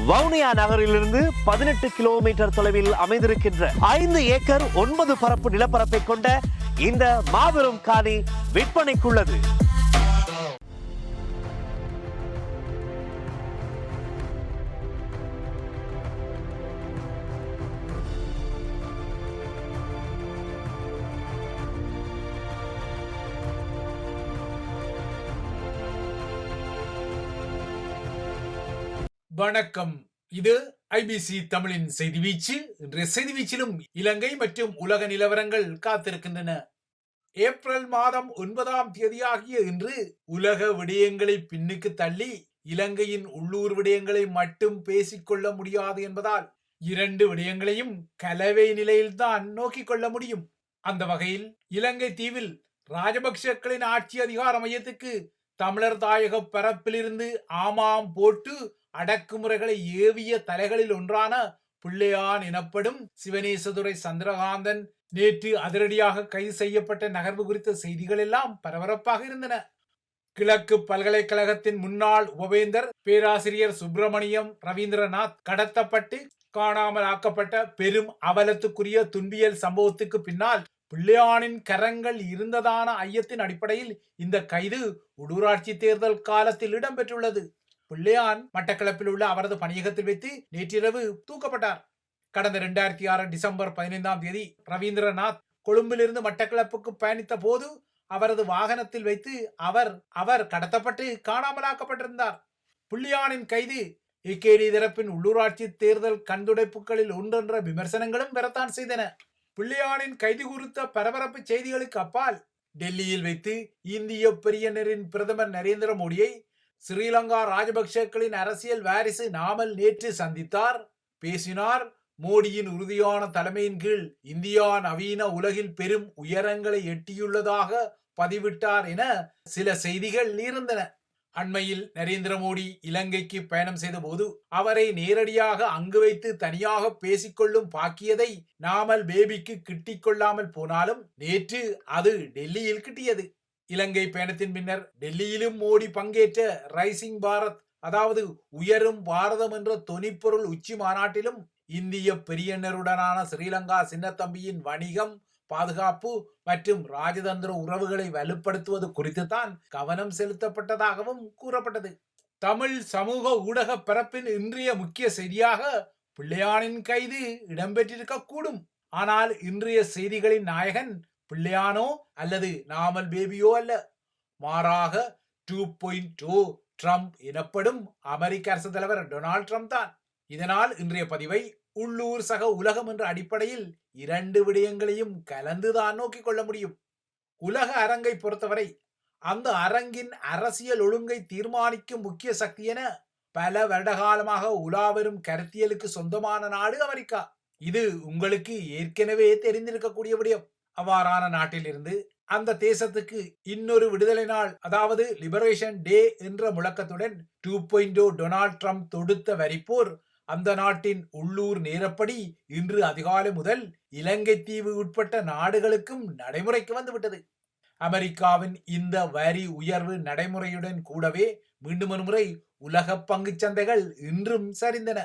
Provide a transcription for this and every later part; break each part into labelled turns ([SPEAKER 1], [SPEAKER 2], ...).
[SPEAKER 1] வவுனியா நகரிலிருந்து 18 கிலோமீட்டர் தொலைவில் அமைந்திருக்கின்ற 5 ஏக்கர் 9 பரப்பு நிலப்பரப்பை கொண்ட இந்த மாபெரும் காணி விற்பனைக்குள்ளது.
[SPEAKER 2] வணக்கம். இது ஐபிசி தமிழின் செய்தி வீச்சு. இன்றைய செய்தி வீச்சிலும் இலங்கை மற்றும் உலக நிலவரங்கள் காத்திருக்கின்றன. ஏப்ரல் மாதம் 9ஆம் தேதியாகிய இன்று உலக விடயங்களை பின்னுக்கு தள்ளி இலங்கையின் உள்ளூர் விடயங்களை மட்டும் பேசிக்கொள்ள முடியாது என்பதால் 2 விடயங்களையும் கலவை நிலையில்தான் நோக்கிக் கொள்ள முடியும். அந்த வகையில் இலங்கை தீவில் ராஜபக்சக்களின் ஆட்சி அதிகார மையத்துக்கு தமிழர் தாயக பரப்பிலிருந்து ஆமாம் போட்டு அடக்குமுறைகளை ஏவிய தலைகளில் ஒன்றான பிள்ளையான் எனப்படும் சிவனேசதுரை சந்திரகாந்தன் நேற்று அதிரடியாக கைது செய்யப்பட்ட நகர்வு குறித்த செய்திகள் எல்லாம் பரபரப்பாக இருந்தன. கிழக்கு பல்கலைக்கழகத்தின் முன்னாள் உபவேந்தர் பேராசிரியர் சுப்பிரமணியம் ரவீந்திரநாத் கடத்தப்பட்டு காணாமல் ஆக்கப்பட்ட பெரும் அவலத்துக்குரிய துன்பியல் சம்பவத்துக்கு பின்னால் பிள்ளையானின் கரங்கள் இருந்ததான ஐயத்தின் அடிப்படையில் இந்த கைது உள்ளூராட்சி தேர்தல் காலத்தில் இடம்பெற்றுள்ளது. பிள்ளையான் மட்டக்களப்பில் உள்ள அவரது பணியகத்தில் வைத்து நேற்றிரவு தூக்கப்பட்டார். கடந்த 2006 டிசம்பர் 15ஆம் தேதி ரவீந்திரநாத் கொழும்பிலிருந்து மட்டக்களப்புக்கு பயணித்த போது அவரது வாகனத்தில் வைத்து அவர் கடத்தப்பட்டு காணாமலாக்கப்பட்டிருந்தார். பிள்ளையானின் கைது ஏகேடி தரப்பின் உள்ளூராட்சி தேர்தல் கண்துடைப்புகளில் ஒன்றென்ற விமர்சனங்களும் வரத்தான் செய்தன. பிள்ளையானின் கைது குறித்த பரபரப்பு செய்திகளுக்கு அப்பால் டெல்லியில் வைத்து இந்திய பெரியனரின் பிரதமர் நரேந்திர மோடியை ஸ்ரீலங்கா ராஜபக்சக்களின் அரசியல் வாரிசு நாமல் நேற்று சந்தித்தார், பேசினார். மோடியின் உறுதியான தலைமையின் கீழ் இந்தியா நவீன உலகில் பெரும் உயரங்களை எட்டியுள்ளதாக பதிவிட்டார் என சில செய்திகள் இருந்தன. அண்மையில் நரேந்திர மோடி இலங்கைக்கு பயணம் செய்த போது அவரை நேரடியாக அங்கு வைத்து தனியாக பேசிக்கொள்ளும் பாக்கியதை நாமல் பேபிக்கு கிட்டிக் கொள்ளாமல் போனாலும் நேற்று அது டெல்லியில் கிட்டியது. இலங்கை பயணத்தின் பின்னர் டெல்லியிலும் மோடி பங்கேற்ற ரைசிங் பாரத், அதாவது உயரும் பாரதம் என்ற தொனிப்பொருள் உச்சி மாநாட்டிலும் இந்திய பெரியனருடனான ஸ்ரீலங்கா சின்னத்தம்பியின் வணிகம், பாதுகாப்பு மற்றும் ராஜதந்திர உறவுகளை வலுப்படுத்துவது குறித்து தான் கவனம் செலுத்தப்பட்டதாகவும் கூறப்பட்டது. தமிழ் சமூக ஊடக பரப்பின் இன்றைய முக்கிய செய்தியாக பிள்ளையானின் கைது இடம்பெற்றிருக்க கூடும். ஆனால் இன்றைய செய்திகளின் நாயகன் பிள்ளையானோ அல்லது நாமல் பேபியோ அல்ல, மாறாக 2.0 ட்ரம்ப் எனப்படும் அமெரிக்க அரசு தலைவர் டொனால்ட் ட்ரம்ப் தான். இதனால் இன்றைய பதிவை உள்ளூர் சக உலகம் என்ற அடிப்படையில் 2 விடயங்களையும் கலந்துதான் நோக்கிக் கொள்ள முடியும். உலக அரங்கை பொறுத்தவரை அந்த அரங்கின் அரசியல் ஒழுங்கை தீர்மானிக்கும் முக்கிய சக்தி என பல வருடகாலமாக உலாவரும் கருத்தியலுக்கு சொந்தமான நாடு அமெரிக்கா. இது உங்களுக்கு ஏற்கனவே தெரிந்திருக்கக்கூடிய விடயம். அவ்வாறான நாட்டிலிருந்து அந்த தேசத்துக்கு இன்னொரு விடுதலை நாள், அதாவது லிபரேஷன் டே என்ற முழக்கத்துடன் 2.0 டொனால்ட் ட்ரம்ப் தொடுத்த வரிப்போர் அந்த நாட்டின் உள்ளூர் நேரப்படி இன்று அதிகாலை முதல் இலங்கை தீவு உட்பட்ட நாடுகளுக்கும் நடைமுறைக்கு வந்துவிட்டது. அமெரிக்காவின் இந்த வரி உயர்வு நடைமுறையுடன் கூடவே மீண்டும் ஒரு முறை உலக பங்கு சந்தைகள் இன்றும் சரிந்தன.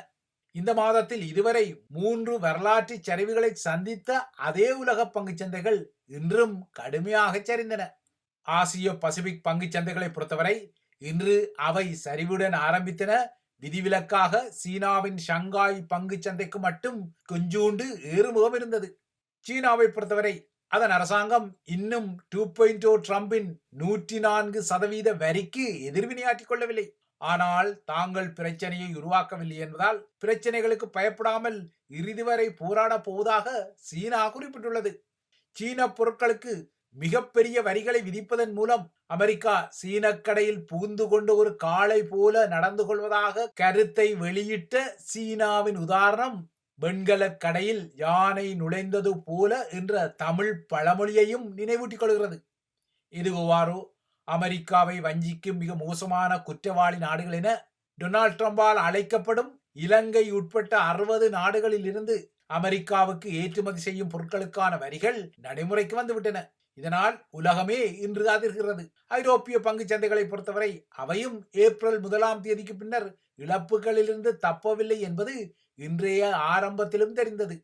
[SPEAKER 2] இந்த மாதத்தில் இதுவரை 3 வரலாற்று சரிவுகளை சந்தித்த அதே உலக பங்கு சந்தைகள் இன்றும் கடுமையாக சரிந்தன. ஆசிய பசிபிக் பங்கு சந்தைகளை பொறுத்தவரை இன்று அவை சரிவுடன் ஆரம்பித்தன. விதிவிலக்காக சீனாவின் ஷங்காய் பங்கு சந்தைக்கு மட்டும் கொஞ்சூண்டு ஏறுமுகம் இருந்தது. சீனாவை பொறுத்தவரை அதன் அரசாங்கம் இன்னும் 2.0 ட்ரம்பின் 104% வரிக்கு எதிர்வினையாற்றிக் கொள்ளவில்லை. ஆனால் தாங்கள் பிரச்சனையை உருவாக்கவில்லை என்பதால் பிரச்சனைகளுக்கு பயப்படாமல் இறுதி வரை போராட போவதாக சீனா குறிப்பிட்டுள்ளது. சீன பொருட்களுக்கு மிகப்பெரிய வரிகளை விதிப்பதன் மூலம் அமெரிக்கா சீன கடையில் புகுந்து கொண்டு ஒரு காளை போல நடந்து கொள்வதாக கருத்தை வெளியிட்ட சீனாவின் உதாரணம் வெண்கல கடையில் யானை நுழைந்தது போல என்ற தமிழ் பழமொழியையும் நினைவூட்டிக் கொள்கிறது. இதுவாரோ அமெரிக்காவை வஞ்சிக்கும் மிக மோசமான குற்றவாளி நாடுகள் என டொனால்ட் ட்ரம்பால் அழைக்கப்படும் இலங்கை உட்பட்ட 60 நாடுகளில் இருந்து அமெரிக்காவுக்கு ஏற்றுமதி செய்யும் பொருட்களுக்கான வரிகள் நடைமுறைக்கு வந்துவிட்டன. இதனால் உலகமே இன்று அதிர்கிறது. ஐரோப்பிய பங்கு சந்தைகளை பொறுத்தவரை அவையும் ஏப்ரல் 1ஆம் தேதிக்கு பின்னர் இழப்புகளிலிருந்து தப்பவில்லை என்பது இன்றைய ஆரம்பத்திலும் தெரிந்தது.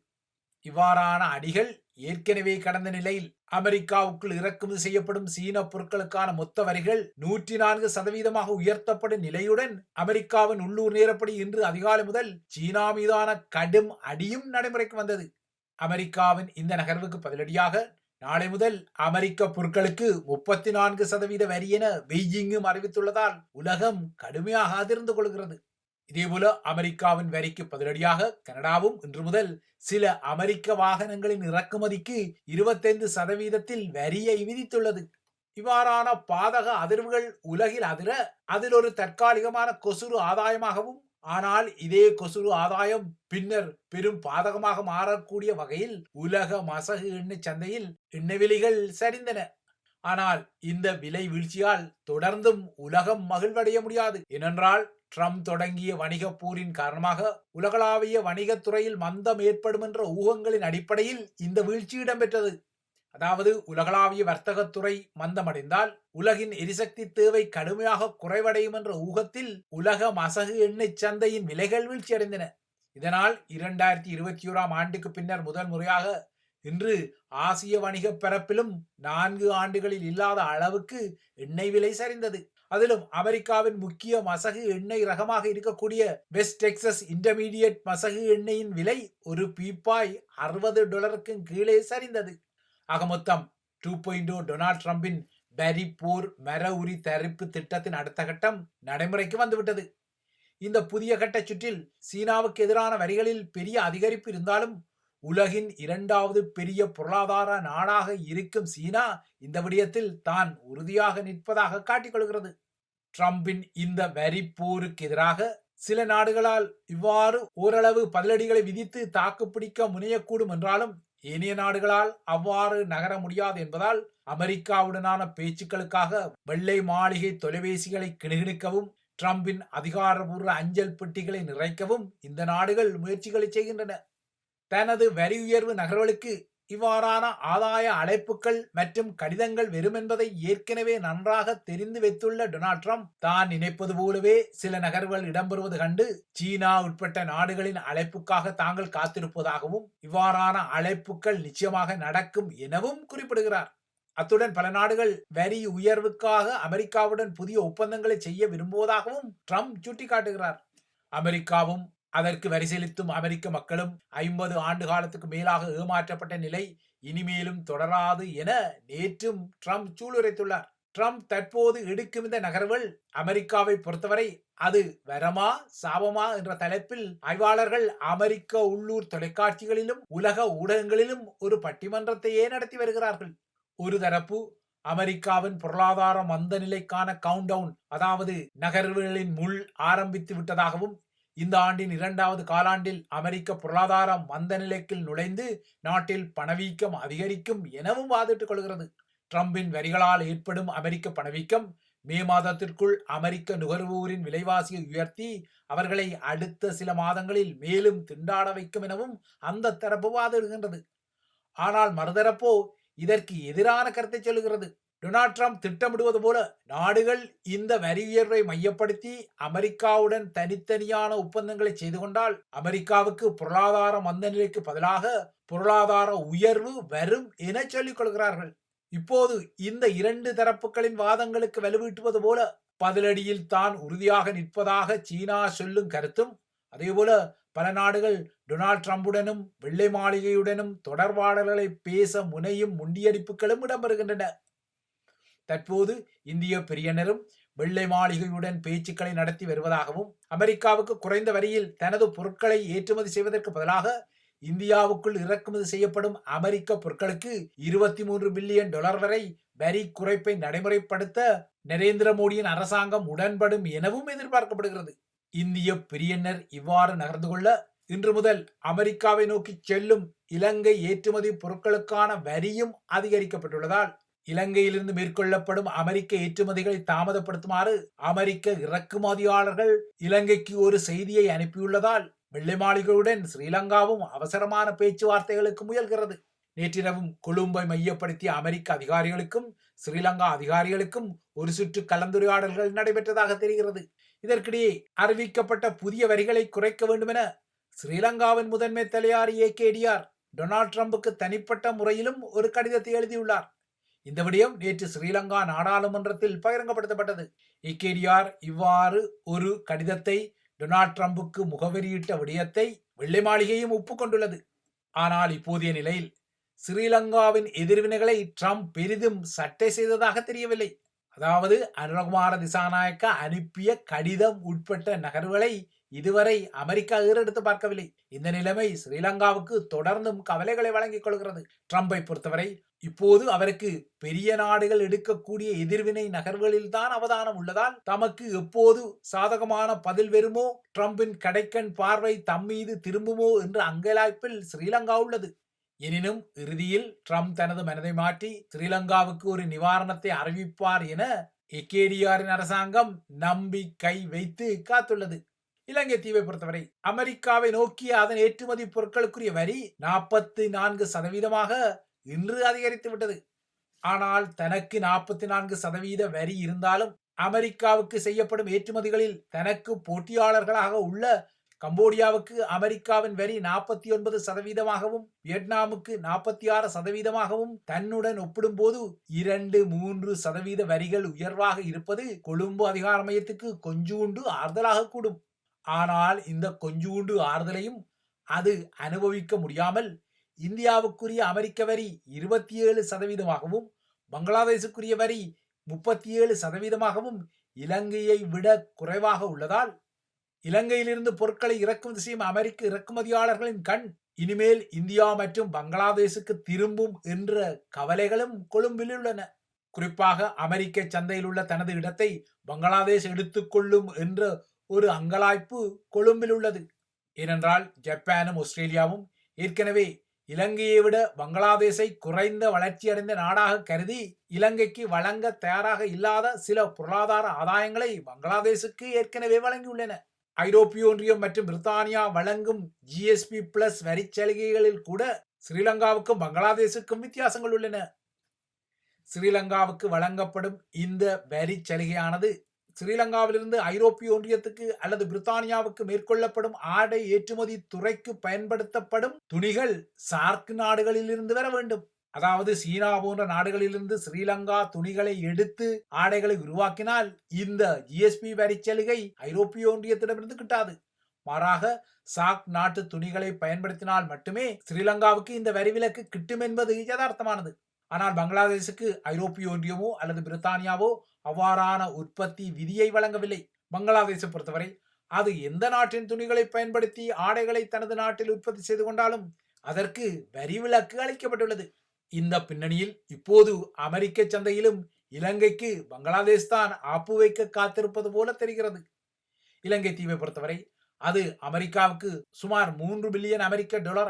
[SPEAKER 2] இவ்வாறான அடிகள் ஏற்கனவே கடந்த நிலையில் அமெரிக்காவுக்குள் இறக்குமதி செய்யப்படும் சீன பொருட்களுக்கான மொத்த வரிகள் 104% உயர்த்தப்படும் நிலையுடன் அமெரிக்காவின் உள்ளூர் நேரப்படி இன்று அதிகாலை முதல் சீனா மீதான கடும் அடியும் நடைமுறைக்கு வந்தது. அமெரிக்காவின் இந்த நகர்வுக்கு பதிலடியாக நாளை முதல் அமெரிக்க பொருட்களுக்கு 34% வரி என பெய்ஜிங்கும் அறிவித்துள்ளதால் உலகம் கடுமையாக அதிர்ந்து கொள்கிறது. இதேபோல அமெரிக்காவின் வரிக்கு பதிலடியாக கனடாவும் இன்று முதல் சில அமெரிக்க வாகனங்களின் இறக்குமதிக்கு 25% வரியை விதித்துள்ளது. இவ்வாறான பாதக அதிர்வுகள் உலகில் அதிர அதில் ஒரு தற்காலிகமான கொசுறு ஆதாயமாகவும், ஆனால் இதே கொசுறு ஆதாயம் பின்னர் பெரும் பாதகமாக மாறக்கூடிய வகையில் உலக மசகு எண்ணெய் சந்தையில் எண்ணெய் விலைகள் சரிந்தன. ஆனால் இந்த விலை வீழ்ச்சியால் தொடர்ந்தும் உலகம் மகிழ்வடைய முடியாது. ஏனென்றால் ட்ரம்ப் தொடங்கிய வணிக போரின் காரணமாக உலகளாவிய வணிகத்துறையில் மந்தம் ஏற்படும் என்ற ஊகங்களின் அடிப்படையில் இந்த வீழ்ச்சி இடம்பெற்றது. அதாவது உலகளாவிய வர்த்தகத்துறை மந்தமடைந்தால் உலகின் எரிசக்தி தேவை கடுமையாக குறைவடையும் என்ற ஊகத்தில் உலக மசகு எண்ணெய் சந்தையின் விலைகள் வீழ்ச்சியடைந்தன. இதனால் 2021 ஆண்டுக்கு பின்னர் முதல் முறையாக இன்று ஆசிய வணிக பரப்பிலும் 4 ஆண்டுகளில் இல்லாத அளவுக்கு எண்ணெய் விலை சரிந்தது. அதிலும் அமெரிக்காவின் முக்கிய மசகு எண்ணெய் ரகமாக இருக்கக்கூடிய வெஸ்ட் டெக்சஸ் இன்டர்மீடியட் மசகு எண்ணெயின் விலை ஒரு பீப்பாய் $60 கீழே சரிந்தது. ஆக மொத்தம் 2.0 டொனால்ட் ட்ரம்பின் வரி போர் மர உரி தரிப்பு திட்டத்தின் அடுத்த கட்டம் நடைமுறைக்கு வந்துவிட்டது. இந்த புதிய கட்ட சுற்றில் சீனாவுக்கு எதிரான வரிகளில் பெரிய அதிகரிப்பு இருந்தாலும் உலகின் 2வது பெரிய பொருளாதார நாடாக இருக்கும் சீனா இந்த விடயத்தில் தான் உறுதியாக நிற்பதாக காட்டிக்கொள்கிறது. ட்ரம்பின் இந்த வரி போருக்கு எதிராக சில நாடுகளால் இவ்வாறு ஓரளவு பதிலடிகளை விதித்து தாக்குப்பிடிக்க முனையக்கூடும் என்றாலும் ஏனைய நாடுகளால் அவ்வாறு நகர முடியாது என்பதால் அமெரிக்காவுடனான பேச்சுக்களுக்காக வெள்ளை மாளிகை தொலைபேசிகளை கிணுகிணுக்கவும் ட்ரம்பின் அதிகாரபூர்வ அஞ்சல் பெட்டிகளை நிறைக்கவும் இந்த நாடுகள் முயற்சிகளை செய்கின்றன. தனது வரி உயர்வு நகர்வுகளுக்கு இவ்வாறான ஆதாய அழைப்புகள் மற்றும் கடிதங்கள் வரும் என்பதை ஏற்கனவே நன்றாக தெரிந்து வைத்துள்ள டொனால்ட் ட்ரம்ப் தான் நினைப்பது போலவே சில நகர்வுகள் இடம்பெறுவது கண்டு சீனா உட்பட்ட நாடுகளின் அழைப்புக்காக தாங்கள் காத்திருப்பதாகவும் இவ்வாறான அழைப்புகள் நிச்சயமாக நடக்கும் எனவும் குறிப்பிடுகிறார். அத்துடன் பல நாடுகள் வரி உயர்வுக்காக அமெரிக்காவுடன் புதிய ஒப்பந்தங்களை செய்ய விரும்புவதாகவும் ட்ரம்ப் சுட்டிக்காட்டுகிறார். அமெரிக்காவும் அதற்கு வரி செலுத்தும் அமெரிக்க மக்களும் 50 ஆண்டு காலத்துக்கு மேலாக ஏமாற்றப்பட்ட நிலை இனிமேலும் தொடராது என நேற்றும் ட்ரம்ப் சூளுரைத்துள்ளார். ட்ரம்ப் தற்போது எடுக்கும் இந்த நகர்வுகள் அமெரிக்காவை பொறுத்தவரை அது வரமா சாபமா என்ற தலைப்பில் ஆய்வாளர்கள் அமெரிக்க உள்ளூர் தொலைக்காட்சிகளிலும் உலக ஊடகங்களிலும் ஒரு பட்டிமன்றத்தையே நடத்தி வருகிறார்கள். ஒரு தரப்பு அமெரிக்காவின் பொருளாதார மந்த நிலைக்கான கவுண்டவுன், அதாவது நகர்வுகளின் முள் ஆரம்பித்து விட்டதாகவும் இந்த ஆண்டின் 2வது காலாண்டில் அமெரிக்க பொருளாதார மந்த நிலைக்கு நுழைந்து நாட்டில் பணவீக்கம் அதிகரிக்கும் எனவும் வாதிட்டுக் கொள்கிறது. ட்ரம்பின் வரிகளால் ஏற்படும் அமெரிக்க பணவீக்கம் மே மாதத்திற்குள் அமெரிக்க நுகர்வோரின் விலைவாசியை உயர்த்தி அவர்களை அடுத்த சில மாதங்களில் மேலும் திண்டாட வைக்கும் எனவும் அந்த தரப்பு வாதிடுகின்றது. ஆனால் மறுதரப்போ இதற்கு எதிரான கருத்தை சொல்லுகிறது. டொனால்ட் ட்ரம்ப் திட்டமிடுவது போல நாடுகள் இந்த வரி உயர்வை மையப்படுத்தி அமெரிக்காவுடன் தனித்தனியான ஒப்பந்தங்களை செய்து கொண்டால் அமெரிக்காவுக்கு பொருளாதார மந்த நிலைக்கு பதிலாக பொருளாதார உயர்வு வரும் என சொல்லிக் கொள்கிறார்கள். இப்போது இந்த 2 தரப்புகளின் வாதங்களுக்கு வலுவூட்டுவது போல பதிலடியில் தான் உறுதியாக நிற்பதாக சீனா சொல்லும் கருத்தும், அதேபோல பல நாடுகள் டொனால்ட் ட்ரம்புடனும் வெள்ளை மாளிகையுடனும் தொடர்பாடல்களை பேச முனையும் முண்டியடிப்புகளும் இடம்பெறுகின்றன. தற்போது இந்திய பிரியனரும் வெள்ளை மாளிகையுடன் பேச்சுக்களை நடத்தி வருவதாகவும் அமெரிக்காவுக்கு குறைந்த வரியில் தனது பொருட்களை ஏற்றுமதி செய்வதற்கு பதிலாக இந்தியாவுக்குள் இறக்குமதி செய்யப்படும் அமெரிக்க பொருட்களுக்கு $23 பில்லியன் வரை வரி குறைப்பை நடைமுறைப்படுத்த நரேந்திர மோடியின் அரசாங்கம் உடன்படும் எனவும் எதிர்பார்க்கப்படுகிறது. இந்திய பிரியனர் இவ்வாறு நகர்ந்து கொள்ள இன்று முதல் அமெரிக்காவை நோக்கி செல்லும் இலங்கை ஏற்றுமதி பொருட்களுக்கான வரியும் அதிகரிக்கப்பட்டுள்ளதால் இலங்கையிலிருந்து மேற்கொள்ளப்படும் அமெரிக்க ஏற்றுமதிகளை தாமதப்படுத்துமாறு அமெரிக்க இறக்குமதியாளர்கள் இலங்கைக்கு ஒரு செய்தியை அனுப்பியுள்ளதால் வெள்ளை மாளிகையுடன் ஸ்ரீலங்காவும் அவசரமான பேச்சுவார்த்தைகளுக்கு முயல்கிறது. நேற்றிரவும் கொழும்பை மையப்படுத்திய அமெரிக்க அதிகாரிகளுக்கும் ஸ்ரீலங்கா அதிகாரிகளுக்கும் ஒரு சுற்று கலந்துரையாடல்கள் நடைபெற்றதாக தெரிகிறது. இதற்கிடையே அறிவிக்கப்பட்ட புதிய வரிகளை குறைக்க வேண்டும் என ஸ்ரீலங்காவின் முதன்மை தலைவர் ஏகேடிஆர் டொனால்ட் ட்ரம்புக்கு தனிப்பட்ட முறையிலும் ஒரு கடிதத்தை எழுதியுள்ளார். இந்த விடயம் நேற்று ஸ்ரீலங்கா நாடாளுமன்றத்தில் பகிரங்கப்படுத்தப்பட்டது. ஏகேடிஆர் இவ்வாறு ஒரு கடிதத்தை டொனால்ட் ட்ரம்புக்கு முகவரியிட்ட விடயத்தை வெள்ளை மாளிகையும் ஒப்புக்கொண்டுள்ளது. ஆனால் இப்போதைய நிலையில் ஸ்ரீலங்காவின் எதிர்வினைகளை ட்ரம்ப் பெரிதும் சட்டை செய்ததாக தெரியவில்லை. அதாவது அனுரகுமார திசாநாயக்க அனுப்பிய கடிதம் உட்பட்ட நகர்வுகளை இதுவரை அமெரிக்கா ஏறெடுத்து பார்க்கவில்லை. இந்த நிலைமை ஸ்ரீலங்காவுக்கு தொடர்ந்தும் கவலைகளை வழங்கிக் கொள்கிறது. ட்ரம்பை பொறுத்தவரை இப்போது அவருக்கு பெரிய நாடுகள் எடுக்கக்கூடிய எதிர்வினை நகர்வுகளில் தான் அவதானம் உள்ளதால் தமக்கு எப்போது சாதகமான பதில் வருமோ, ட்ரம்பின் கடைக்கண் பார்வை தம் மீது திரும்புமோ என்ற அங்கலாய்ப்பில் ஸ்ரீலங்கா உள்ளது. எனினும் இறுதியில் ட்ரம்ப் தனது மனதை மாற்றி ஸ்ரீலங்காவுக்கு ஒரு நிவாரணத்தை அறிவிப்பார் என ஏகேடிஆரின் அரசாங்கம் நம்பிக்கை வைத்து காத்துள்ளது. இலங்கை தீவை பொறுத்தவரை அமெரிக்காவை நோக்கிய அதன் ஏற்றுமதி பொருட்களுக்குரிய வரி 44% இன்று அதிகரித்து விட்டது. ஆனால் தனக்கு 44% வரி இருந்தாலும் அமெரிக்காவுக்கு செய்யப்படும் ஏற்றுமதிகளில் தனக்கு போட்டியாளர்களாக உள்ள கம்போடியாவுக்கு அமெரிக்காவின் வரி 49%, வியட்நாமுக்கு 46%, தன்னுடன் ஒப்பிடும்போது 2-3% வரிகள் உயர்வாக இருப்பது கொழும்பு அதிகார மையத்துக்கு கொஞ்சூண்டு ஆறுதலாக கூடும். ஆனால் இந்த கொஞ்சூண்டு ஆறுதலையும் அது அனுபவிக்க முடியாமல் இந்தியாவுக்குரிய அமெரிக்க வரி 27%, பங்களாதேசுக்குரிய வரி 37%, இலங்கையை விட குறைவாக உள்ளதால் இலங்கையிலிருந்து பொருட்களை இறக்குமதி செய்யும் அமெரிக்க இறக்குமதியாளர்களின் கண் இனிமேல் இந்தியா மற்றும் பங்களாதேசுக்கு திரும்பும் என்ற கவலைகளும் கொழும்பில் உள்ளன. குறிப்பாக அமெரிக்க சந்தையில் உள்ள தனது இடத்தை பங்களாதேஷ் எடுத்துக்கொள்ளும் என்ற ஒரு அங்கலாய்ப்பு கொழும்பில் உள்ளது. ஏனென்றால் ஜப்பானும் ஆஸ்திரேலியாவும் ஏற்கனவே இலங்கையை விட பங்களாதேஷை குறைந்த வளர்ச்சியடைந்த நாடாக கருதி இலங்கைக்கு வழங்க தயாராக இல்லாத சில பொருளாதார ஆதாயங்களை பங்களாதேசுக்கு ஏற்கனவே வழங்கியுள்ளன. ஐரோப்பிய ஒன்றியம் மற்றும் பிரித்தானியா வழங்கும் GSP+ வரிச்சலுகைகளில் கூட ஸ்ரீலங்காவுக்கும் பங்களாதேசுக்கும் வித்தியாசங்கள் உள்ளன. ஸ்ரீலங்காவுக்கு வழங்கப்படும் இந்த வரி சலுகையானது ஸ்ரீலங்காவிலிருந்து ஐரோப்பிய ஒன்றியத்துக்கு அல்லது பிரித்தானியாவுக்கு மேற்கொள்ளப்படும் ஆடை ஏற்றுமதி துறைக்கு பயன்படுத்தப்படும் துணிகள் சார்க் நாடுகளிலிருந்து வர வேண்டும். அதாவது சீனா போன்ற நாடுகளிலிருந்து ஸ்ரீலங்கா துணிகளை எடுத்து ஆடைகளை உருவாக்கினால் இந்த GSP வரிச்சலுகை ஐரோப்பிய ஒன்றியத்திடமிருந்து கிட்டாது. மாறாக சாக் நாட்டு துணிகளை பயன்படுத்தினால் மட்டுமே ஸ்ரீலங்காவுக்கு இந்த வரி விலக்கு கிட்டும் என்பது யதார்த்தமானது. ஆனால் பங்களாதேசுக்கு ஐரோப்பிய ஒன்றியமோ அல்லது பிரித்தானியாவோ அவ்வாறான உற்பத்தி விதியை வழங்கவில்லை. பங்களாதேசை பொறுத்தவரை அது எந்த நாட்டின் துணிகளை பயன்படுத்தி ஆடைகளை தனது நாட்டில் உற்பத்தி செய்து கொண்டாலும் அதற்கு வரி விலக்கு அளிக்கப்பட்டுள்ளது. இந்த பின்னணியில் இப்போது அமெரிக்க சந்தையிலும் இலங்கைக்கு பங்களாதேஷ் தான் ஆப்பு வைக்க காத்திருப்பது போல தெரிகிறது. இலங்கை தீவை பொறுத்தவரை அது அமெரிக்காவுக்கு சுமார் $3 பில்லியன்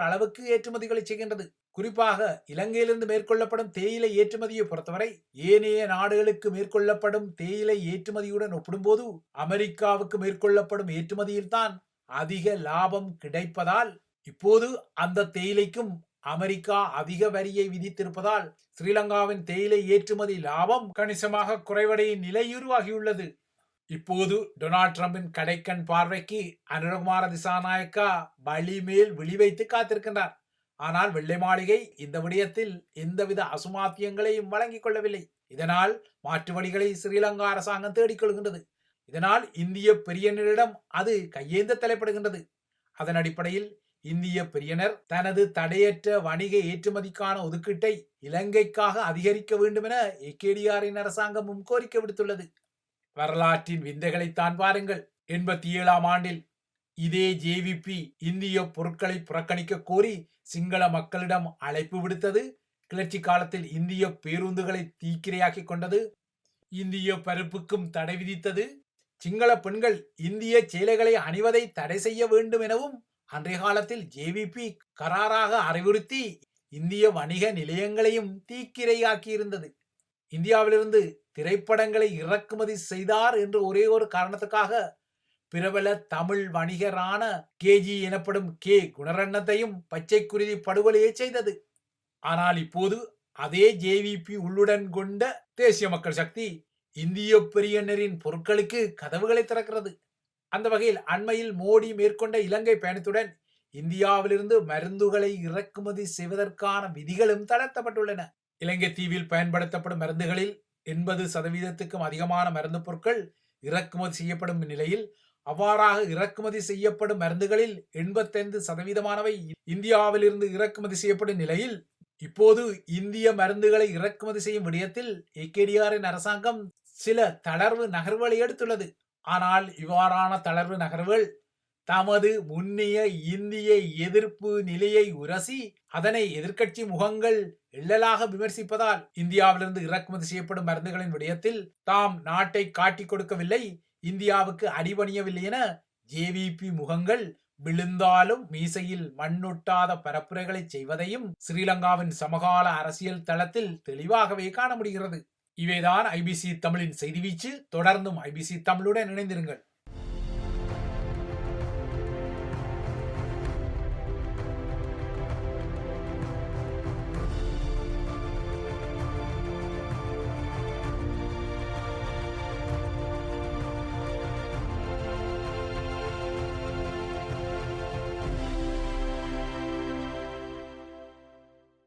[SPEAKER 2] அளவுக்கு ஏற்றுமதிகளை செய்கின்றது. குறிப்பாக இலங்கையிலிருந்து மேற்கொள்ளப்படும் தேயிலை ஏற்றுமதியை பொறுத்தவரை ஏனைய நாடுகளுக்கு மேற்கொள்ளப்படும் தேயிலை ஏற்றுமதியுடன் ஒப்பிடும்போது அமெரிக்காவுக்கு மேற்கொள்ளப்படும் ஏற்றுமதியில் தான் அதிக லாபம் கிடைப்பதால் இப்போது அந்த தேயிலைக்கும் அமெரிக்கா அதிக வரியை விதித்திருப்பதால் ஸ்ரீலங்காவின் தேயிலை ஏற்றுமதி லாபம் கணிசமாக குறைவடையும் நிலை உருவாகியுள்ளது. இப்போது டொனால்ட் ட்ரம்பின் கடைக்கண் பார்வைக்கு அனுரகுமார திசாநாயக்கா வழி மேல் விழிவைத்து காத்திருக்கின்றார். ஆனால் வெள்ளை மாளிகை இந்த விடயத்தில் எந்தவித அசுமாத்தியங்களையும் வழங்கிக் கொள்ளவில்லை. இதனால் மாற்று வழிகளை ஸ்ரீலங்கா அரசாங்கம் தேடிக்கொள்கின்றது. இதனால் இந்திய பெரியனரிடம் அது கையேந்த தலைப்படுகின்றது. அதன் அடிப்படையில் இந்திய பெரியனர் தனது தடையற்ற வணிக ஏற்றுமதிக்கான ஒதுக்கீட்டை இலங்கைக்காக அதிகரிக்க வேண்டும் என ஏகேடிஆரின் அரசாங்கமும் கோரிக்கை விடுத்துள்ளது. வரலாற்றின் விந்தைகளைத்தான் பாருங்கள். 87ஆம் ஆண்டில் இதே JVP இந்திய பொருட்களை புறக்கணிக்க கோரி சிங்கள மக்களிடம் அழைப்பு விடுத்தது. கிளர்ச்சி காலத்தில் இந்திய பேருந்துகளை தீக்கிரையாக்கி கொண்டது. இந்திய பருப்புக்கும் தடை விதித்தது. சிங்கள பெண்கள் இந்திய சேலைகளை அணிவதை தடை செய்ய வேண்டும் எனவும் அன்றைய காலத்தில் JVP கராராக அறிவுறுத்தி இந்திய வணிக நிலையங்களையும் தீக்கிரையாக்கி இருந்தது. இந்தியாவிலிருந்து திரைப்படங்களை இறக்குமதி செய்தார் என்று ஒரே ஒரு காரணத்துக்காக பிரபல தமிழ் வணிகரான KG எனப்படும் K குணரட்னத்தையும் பச்சை குருதி படுகொலையை செய்தது. ஆனால் இப்போது அதே JVP உள்ளுடன் கொண்ட தேசிய மக்கள் சக்தி இந்திய பெரியனரின் பொருட்களுக்கு கதவுகளை திறக்கிறது. அந்த வகையில் அண்மையில் மோடி மேற்கொண்ட இலங்கை பயணத்துடன் இந்தியாவிலிருந்து மருந்துகளை இறக்குமதி செய்வதற்கான விதிகளும் தளர்த்தப்பட்டுள்ளன. இலங்கை தீவில் பயன்படுத்தப்படும் மருந்துகளில் 80%க்கும் அதிகமான மருந்து பொருட்கள் இறக்குமதி செய்யப்படும் நிலையில், அவ்வாறாக இறக்குமதி செய்யப்படும் மருந்துகளில் 85%மானவை இந்தியாவிலிருந்து இறக்குமதி செய்யப்படும் நிலையில், இப்போது இந்திய மருந்துகளை இறக்குமதி செய்யும் விடயத்தில் ஏகேடிஆரின் அரசாங்கம் சில தளர்வு நகர்வுகளை எடுத்துள்ளது. ஆனால் இவ்வாறான தளர்வு நகர்வுகள் தமது முன்னைய இந்திய எதிர்ப்பு நிலையை உரசி அதனை எதிர்க்கட்சி முகங்கள் எள்ளலாக விமர்சிப்பதால் இந்தியாவிலிருந்து இறக்குமதி செய்யப்படும் மருந்துகளின் விடயத்தில் தாம் நாட்டை காட்டிக் கொடுக்கவில்லை, இந்தியாவுக்கு அடிபணியவில்லை என ஜேவிபி முகங்கள் விழுந்தாலும் மீசையில் மண்ணொட்டாத பரப்புரைகளை செய்வதையும் ஸ்ரீலங்காவின் சமகால அரசியல் தளத்தில் தெளிவாகவே காண முடிகிறது. இவைதான் ஐபிசி தமிழின் செய்தி வீச்சு. தொடர்ந்தும் ஐபிசி தமிழுடன் இணைந்திருங்கள்.